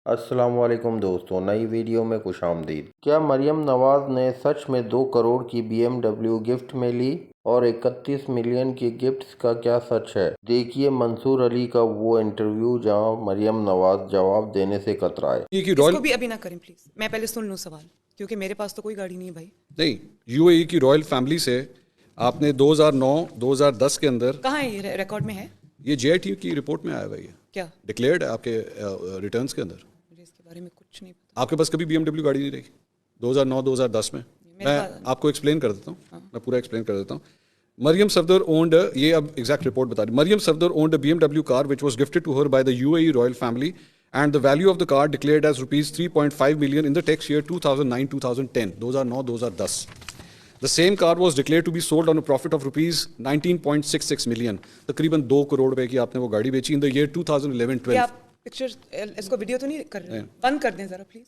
السلام علیکم دوستوں، نئی ویڈیو میں خوش آمدید۔ کیا مریم نواز نے سچ میں 2 کروڑ کی BMW گفٹ میں لی؟ اور 31 ملین کی گفٹس کا کیا سچ ہے؟ دیکھیے منصور علی کا وہ انٹرویو جہاں مریم نواز جواب دینے سے کترائے۔ اس کو بھی ابھی نہ کریں پلیز، میں پہلے سن لوں سوال، کیونکہ میرے پاس تو کوئی گاڑی نہیں ہے بھائی۔ نہیں، یو اے ای کی رائل فیملی سے آپ نے 2009-2010 کے اندر، کہاں ہے یہ ریکارڈ میں ہے؟ یہ جے آئی ٹی کی رپورٹ میں آیا ہوا ہے، کیا ڈکلیئرڈ ہے آپ کے ریٹرنز کے اندر۔ مجھے اس کے بارے میں کچھ نہیں پتا۔ آپ کے پاس کبھی BMW گاڑی نہیں رہی 2009-2010 میں؟ میں آپ کو ایکسپلین کر دیتا ہوں، میں پورا ایکسپلین کر دیتا ہوں۔ مریم صفدر اونڈ، یہ اب ایگزیکٹ رپورٹ بتا رہی، Maryam Safdar owned a BMW car which was gifted to her by the UAE royal family and the value of the car declared as rupees 3.5 million in the tax year 2009-2010, 2009-2010. The same car was declared to be sold on a profit of rupees 19.66 million. تقریباً 2 کروڑ روپے کی آپ نے وہ گاڑی بیچی in the year 2011-12. آپ picture اس کو ویڈیو تو نہیں کر رہے؟ بند کر دیں ذرا please.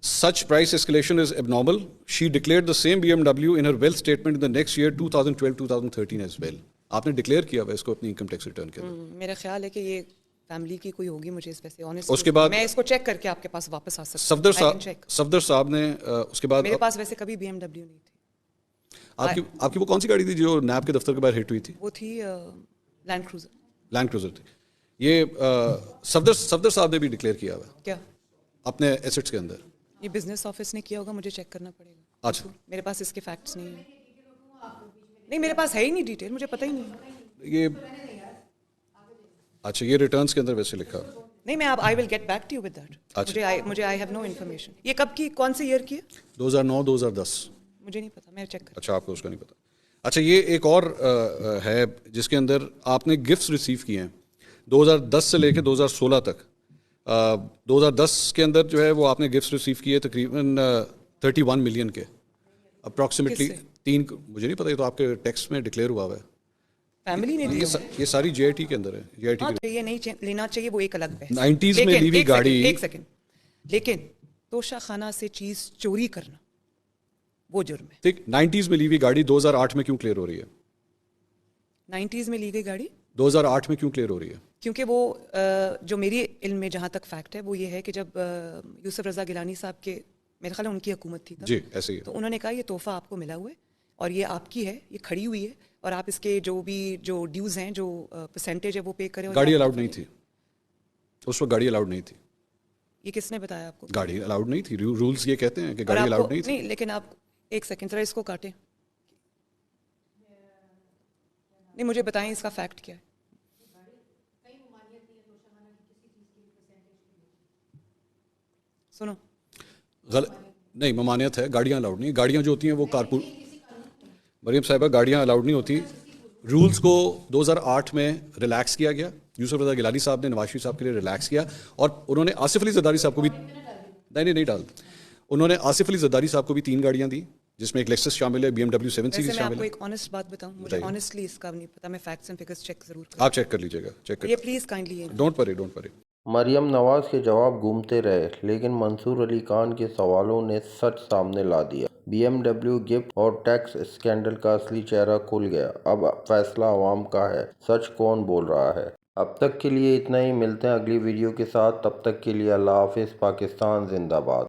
Such price escalation is abnormal. She declared the same BMW in her wealth statement in the next year 2012-2013 as well. آپ نے ڈکلیئر کیا ہوا اس کو اپنی انکم ٹیکس ریٹرن کے اندر۔ میرا خیال ہے کہ یہ فیملی کی کوئی ہوگی، مجھے اس پہ سے آنیسٹ، اس کے بعد میں اس کو چیک کر کے آپ کے پاس واپس آ سکتا ہوں۔ صفدر صاحب نے اس کے بعد، میرے پاس ویسے کبھی BMW نہیں تھی۔ آپ کی وہ کون سی گاڑی تھی جو نیب کے دفتر کے باہر ہٹ ہوئی تھی؟ وہ تھی لینڈ کروزر۔ لینڈ کروزر تھی۔ یہ صفدر صاحب نے بھی ڈکلیئر کیا ہوا ہے کیا اپنے ایسٹس کے اندر؟ یہ بزنس آفس نے کیا ہوگا، مجھے چیک کرنا پڑے گا۔ اچھا، میرے پاس اس کے فیکٹس نہیں ہیں۔ نہیں، میرے پاس ہے ہی نہیں ڈیٹیل، مجھے پتہ ہی نہیں۔ یہ اچھا، یہ ریٹرنز کے اندر ویسے لکھا ہوا نہیں، میں اب I will get back to you with that. مجھے آئی ہیو نو انفارمیشن۔ یہ کب کی، کون سے ایئر کی ہے؟ 2009-2010۔ مجھے نہیں پتا، میں چیک کروں۔ اچھا، آپ کو اس کا نہیں پتا۔ اچھا، یہ ایک اور ہے جس کے اندر آپ نے گفٹس ریسیو کیے ہیں 2010 سے لے کے 2016 تک۔ 2010 کے اندر جو ہے وہ آپ نے گفٹس ریسیو کیے تقریباً 31 ملین کے اپروکسیمیٹلی۔ مجھے نہیں پتا، یہ تو آپ کے ٹیکس میں ڈکلیئر ہوا ہوا ہے۔ فیملی نے یہ ساری جے آئی ٹی کے اندر ہے۔ جے آئی ٹی یہ نہیں لینا چاہیے، وہ ایک الگ بحث۔ 90s میں لی ہوئی گاڑی۔ ایک سیکنڈ، لیکن توشہ خانہ سے چیز چوری کرنا وہ جرم ہے۔ ٹھیک، 90s میں لی ہوئی گاڑی 2008 میں کیوں کلیئر ہو رہی ہے؟ 90s میں لی گئی گاڑی 2008 میں کیوں کلیئر ہو رہی ہے؟ کیونکہ وہ جو میری علم میں جہاں تک فیکٹ ہے وہ یہ ہے کہ جب یوسف رضا گیلانی صاحب کے، میرا خیال ہے ان کی حکومت تھی جی، ایسے ہی ہے، تو انہوں نے کہا یہ تحفہ آپ کو ملا ہوا ہے اور یہ آپ کی ہے، یہ کھڑی ہوئی ہے اور آپ اس کے جو ڈیوز ہیں، جو پرسنٹیج ہے وہ پے کریں۔ گاڑی الاؤڈ نہیں تھی اس وقت، گاڑی الاؤڈ نہیں تھی۔ یہ کس نے بتایا آپ کو؟ گاڑی الاؤڈ نہیں تھی، رولز یہ کہتے ہیں کہ گاڑی الاؤڈ نہیں تھی۔ نہیں، لیکن آپ ایک سیکنڈ ذرا اس کو کاٹیں، نہیں مجھے بتائیں اس کا فیکٹ کیا ہے۔ سنو، نہیں، ممانعت ہے، گاڑیاں الاؤڈ نہیں۔ گاڑیاں جو ہوتی ہیں وہ کارپور، مریم صاحبہ گاڑیاں الاؤڈ نہیں ہوتی۔ رولز کو 2008 میں ریلیکس کیا گیا، یوسف رضا گیلانی صاحب نے نواز شریف صاحب کے لیے ریلیکس کیا، اور انہوں نے آصف علی زرداری صاحب کو بھی نہیں ڈال، انہوں نے آصف علی زرداری صاحب کو بھی 3 گاڑیاں دی، جس میں ایک لیکسس شامل ہے، BMW 7 سیریز میں آپ شامل کو ہے۔ ایک آنیسٹ بات بتاؤں، مجھے آنیسٹلی اس کا نہیں پتا، میں فیکٹس اینڈ فگرز چیک ضرور کروں۔ آپ چیک کر لیجیے گا، چیک کر، یہ please kindly don't worry. Maryam Nawaz کے جواب گھومتے رہے، لیکن منصور علی خان کے سوالوں نے سچ سامنے لا دیا۔ BMW گفٹ اور ٹیکس اسکینڈل کا اصلی چہرہ کھل گیا۔ اب فیصلہ عوام کا ہے، سچ کون بول رہا ہے۔ اب تک کے لیے اتنا ہی، ملتے ہیں اگلی ویڈیو کے ساتھ، تب تک کے لیے اللہ حافظ۔ پاکستان زندہ باد۔